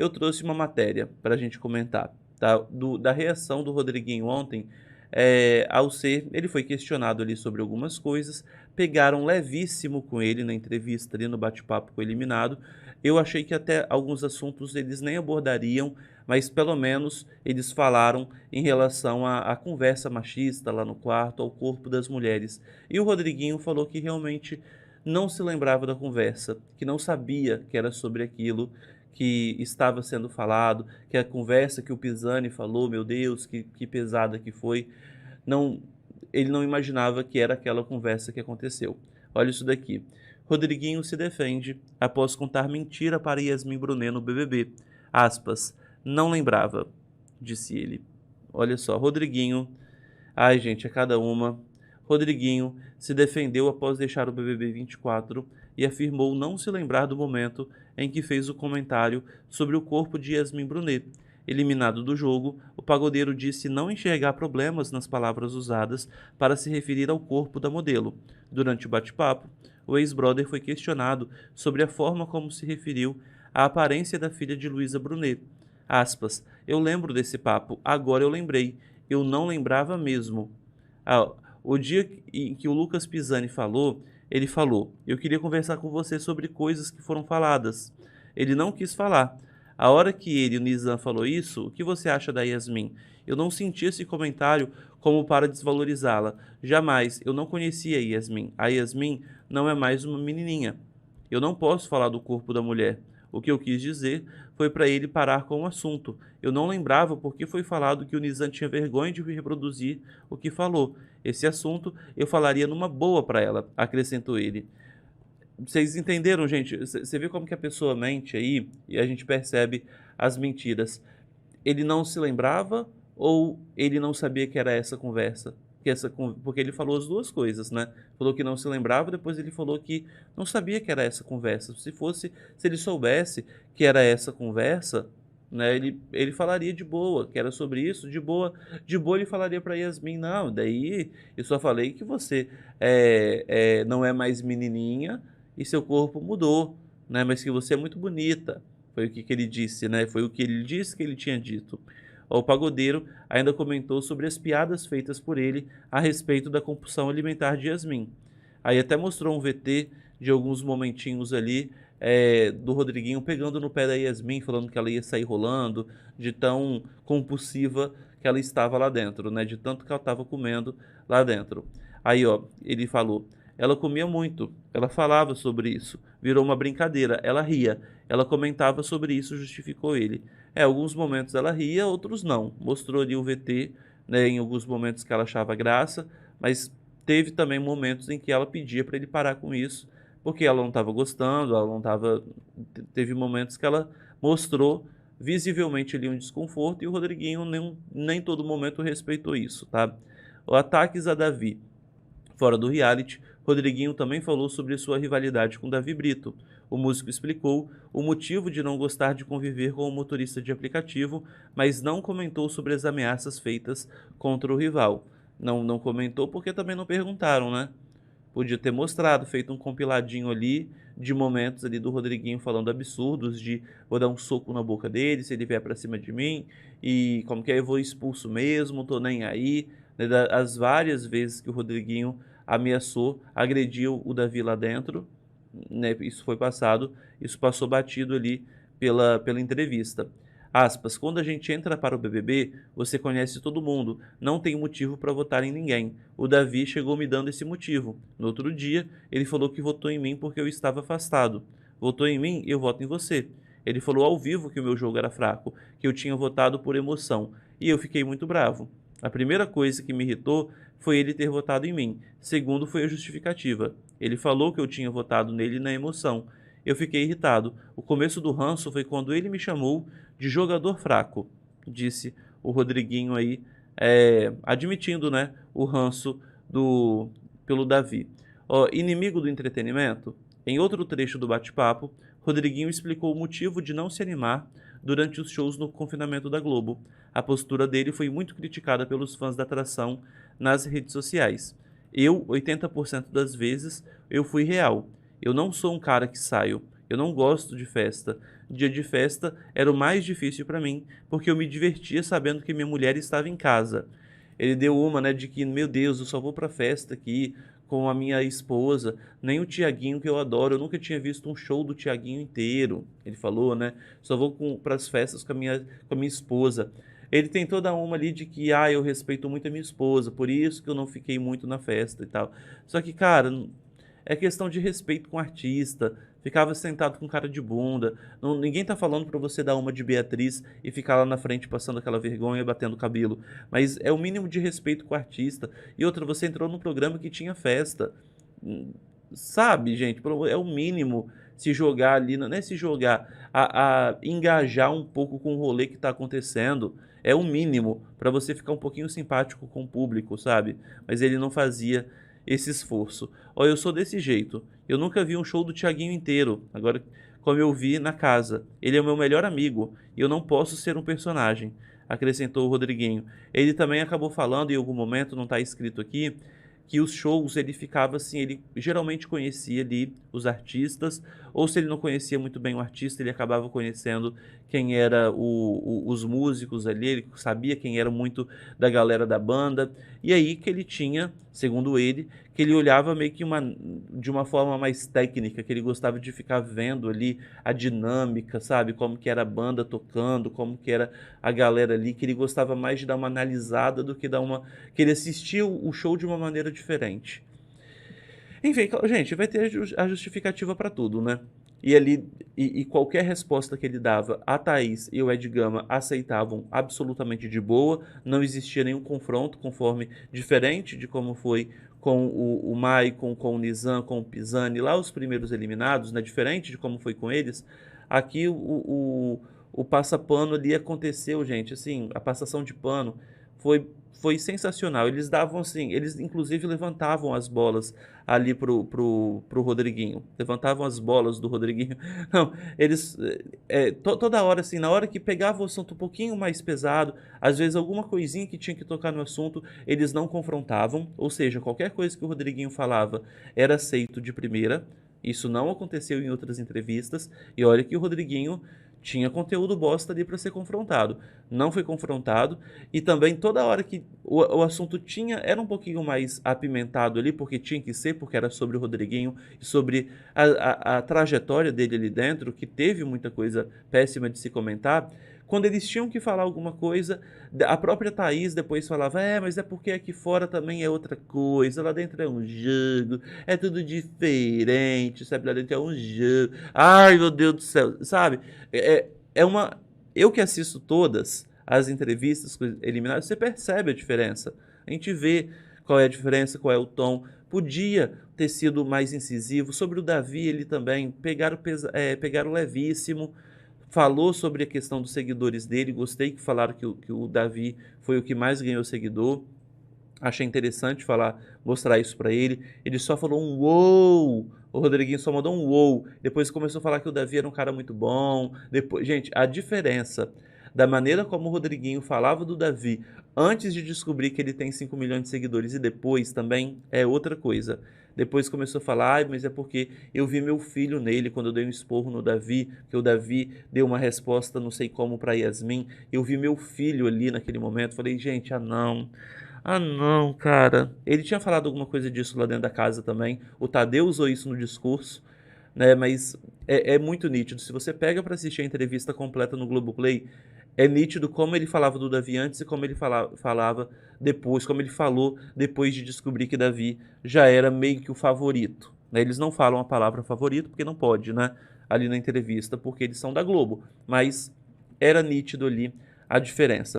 eu trouxe uma matéria para a gente comentar, tá? Da reação do Rodriguinho ontem, ele foi questionado ali sobre algumas coisas, pegaram levíssimo com ele na entrevista ali no bate-papo com o eliminado. Eu achei que até alguns assuntos eles nem abordariam, mas pelo menos eles falaram em relação à conversa machista lá no quarto, ao corpo das mulheres. E o Rodriguinho falou que realmente não se lembrava da conversa, que não sabia que era sobre aquilo que estava sendo falado, que a conversa que o Pisani falou, meu Deus, que pesada que foi, não, ele não imaginava que era aquela conversa que aconteceu. Olha isso daqui. Rodriguinho se defende após contar mentira para Yasmin Brunet no BBB. Aspas, não lembrava, disse ele. Olha só, Rodriguinho, ai gente, é cada uma. Rodriguinho se defendeu após deixar o BBB 24 e afirmou não se lembrar do momento em que fez o comentário sobre o corpo de Yasmin Brunet. Eliminado do jogo, o pagodeiro disse não enxergar problemas nas palavras usadas para se referir ao corpo da modelo. Durante o bate-papo, o ex-brother foi questionado sobre a forma como se referiu à aparência da filha de Luísa Brunet. Aspas, eu lembro desse papo, agora eu lembrei, eu não lembrava mesmo. Ah, o dia em que o Lucas Pisani falou, ele falou, eu queria conversar com você sobre coisas que foram faladas. Ele não quis falar. A hora que ele, o Nizam, falou isso, o que você acha da Yasmin? Eu não senti esse comentário como para desvalorizá-la. Jamais, eu não conhecia a Yasmin. A Yasmin não é mais uma menininha. Eu não posso falar do corpo da mulher. O que eu quis dizer foi para ele parar com o assunto. Eu não lembrava porque foi falado que o Nizam tinha vergonha de reproduzir o que falou. Esse assunto eu falaria numa boa para ela, acrescentou ele. Vocês entenderam, gente? Você vê como que a pessoa mente aí e a gente percebe as mentiras. Ele não se lembrava ou ele não sabia que era essa conversa? Porque ele falou as duas coisas, né? Falou que não se lembrava, depois ele falou que não sabia que era essa conversa. Se ele soubesse que era essa conversa, né? Ele falaria de boa, que era sobre isso, de boa ele falaria para Yasmin, não, daí eu só falei que você não é mais menininha e seu corpo mudou, né? Mas que você é muito bonita. Foi o que ele disse, né? Foi o que ele disse que ele tinha dito. O pagodeiro ainda comentou sobre as piadas feitas por ele a respeito da compulsão alimentar de Yasmin. Aí até mostrou um VT de alguns momentinhos ali do Rodriguinho pegando no pé da Yasmin, falando que ela ia sair rolando, de tão compulsiva que ela estava lá dentro, né? De tanto que ela estava comendo lá dentro. Aí, ó, ele falou, ela comia muito, ela falava sobre isso, virou uma brincadeira, ela ria, ela comentava sobre isso, justificou ele. Alguns momentos ela ria, outros não. Mostrou ali o VT, né, em alguns momentos que ela achava graça, mas teve também momentos em que ela pedia para ele parar com isso, porque ela não estava gostando, ela não estava. Teve momentos que ela mostrou visivelmente ali um desconforto e o Rodriguinho nem todo momento respeitou isso, tá? O ataques a Davi. Fora do reality, Rodriguinho também falou sobre sua rivalidade com Davi Brito. O músico explicou o motivo de não gostar de conviver com o motorista de aplicativo, mas não comentou sobre as ameaças feitas contra o rival. Não comentou porque também não perguntaram, né? Podia ter mostrado, feito um compiladinho ali de momentos ali do Rodriguinho falando absurdos, de vou dar um soco na boca dele se ele vier pra cima de mim, e como que é, eu vou expulso mesmo, tô nem aí, né, as várias vezes que o Rodriguinho ameaçou, agrediu o Davi lá dentro, né, isso passou batido ali pela entrevista. Aspas, quando a gente entra para o BBB, você conhece todo mundo, não tem motivo para votar em ninguém. O Davi chegou me dando esse motivo. No outro dia, ele falou que votou em mim porque eu estava afastado. Votou em mim, eu voto em você. Ele falou ao vivo que o meu jogo era fraco, que eu tinha votado por emoção, e eu fiquei muito bravo. A primeira coisa que me irritou foi ele ter votado em mim. Segundo foi a justificativa. Ele falou que eu tinha votado nele na emoção. Eu fiquei irritado. O começo do ranço foi quando ele me chamou de jogador fraco, disse o Rodriguinho aí, admitindo, né, o ranço pelo Davi. Ó, inimigo do entretenimento? Em outro trecho do bate-papo, Rodriguinho explicou o motivo de não se animar durante os shows no confinamento da Globo. A postura dele foi muito criticada pelos fãs da atração nas redes sociais. 80% das vezes, eu fui real. Eu não sou um cara que saio. Eu não gosto de festa. dia de festa era o mais difícil para mim, porque eu me divertia sabendo que minha mulher estava em casa. Ele deu uma, né, de que, meu Deus, eu só vou pra festa aqui com a minha esposa, nem o Tiaguinho que eu adoro, eu nunca tinha visto um show do Tiaguinho inteiro. Ele falou, né, só vou para as festas com a minha esposa. Ele tem toda uma ali de que, eu respeito muito a minha esposa, por isso que eu não fiquei muito na festa e tal. Só que, cara, é questão de respeito com o artista. Ficava sentado com cara de bunda. Ninguém tá falando pra você dar uma de Beatriz e ficar lá na frente passando aquela vergonha, batendo cabelo. Mas é o mínimo de respeito com o artista. E outra, você entrou num programa que tinha festa. Sabe, gente? É o mínimo se jogar ali, não é se jogar, a engajar um pouco com o rolê que tá acontecendo. É o mínimo pra você ficar um pouquinho simpático com o público, sabe? Mas ele não fazia esse esforço. Ó, eu sou desse jeito. Eu nunca vi um show do Thiaguinho inteiro. Agora, como eu vi na casa. Ele é o meu melhor amigo e eu não posso ser um personagem, acrescentou o Rodriguinho. Ele também acabou falando em algum momento, não está escrito aqui, que os shows ele ficava assim, ele geralmente conhecia ali os artistas, ou se ele não conhecia muito bem o artista, ele acabava conhecendo quem era os músicos ali, ele sabia quem era muito da galera da banda, e aí que ele tinha, segundo ele, que ele olhava meio que de uma forma mais técnica, que ele gostava de ficar vendo ali a dinâmica, sabe? Como que era a banda tocando, como que era a galera ali, que ele gostava mais de dar uma analisada do que dar uma... que ele assistia o show de uma maneira diferente. Enfim, gente, vai ter a justificativa para tudo, né? E ali, e qualquer resposta que ele dava, a Thaís e o Ed Gama aceitavam absolutamente de boa, não existia nenhum confronto, conforme diferente de como foi com o Maicon, com o Nizam, com o Pisani, lá os primeiros eliminados, né? Diferente de como foi com eles, aqui o passapano ali aconteceu, gente, assim, a passação de pano foi sensacional. Eles davam assim, eles inclusive levantavam as bolas ali pro Rodriguinho. Levantavam as bolas do Rodriguinho. Não, eles toda hora assim, na hora que pegava o assunto um pouquinho mais pesado, às vezes alguma coisinha que tinha que tocar no assunto, eles não confrontavam, ou seja, qualquer coisa que o Rodriguinho falava era aceito de primeira. Isso não aconteceu em outras entrevistas. E olha que o Rodriguinho tinha conteúdo bosta ali para ser confrontado. Não foi confrontado. E também toda hora que o assunto era um pouquinho mais apimentado ali, porque tinha que ser, porque era sobre o Rodriguinho e sobre a trajetória dele ali dentro, que teve muita coisa péssima de se comentar. Quando eles tinham que falar alguma coisa, a própria Thaís depois falava, mas é porque aqui fora também é outra coisa, lá dentro é um jogo, é tudo diferente, sabe, lá dentro é um jogo, ai meu Deus do céu, sabe, é uma, eu que assisto todas as entrevistas com os eliminados, você percebe a diferença, a gente vê qual é a diferença, qual é o tom, podia ter sido mais incisivo, sobre o Davi ele também, pegaram levíssimo, falou sobre a questão dos seguidores dele, gostei que falaram que o Davi foi o que mais ganhou seguidor, achei interessante mostrar isso pra ele, ele só falou um uou, o Rodriguinho só mandou um uou, depois começou a falar que o Davi era um cara muito bom, depois, gente, a diferença da maneira como o Rodriguinho falava do Davi antes de descobrir que ele tem 5 milhões de seguidores e depois também é outra coisa. Depois começou a falar, mas é porque eu vi meu filho nele quando eu dei um esporro no Davi, que o Davi deu uma resposta não sei como para Yasmin, eu vi meu filho ali naquele momento, falei, gente, ah não, cara. Ele tinha falado alguma coisa disso lá dentro da casa também, o Tadeu usou isso no discurso, né, mas é muito nítido, se você pega para assistir a entrevista completa no Globoplay, é nítido como ele falava do Davi antes e como ele falava depois, como ele falou depois de descobrir que Davi já era meio que o favorito, né? Eles não falam a palavra favorito porque não pode, né? Ali na entrevista, porque eles são da Globo, mas era nítido ali a diferença.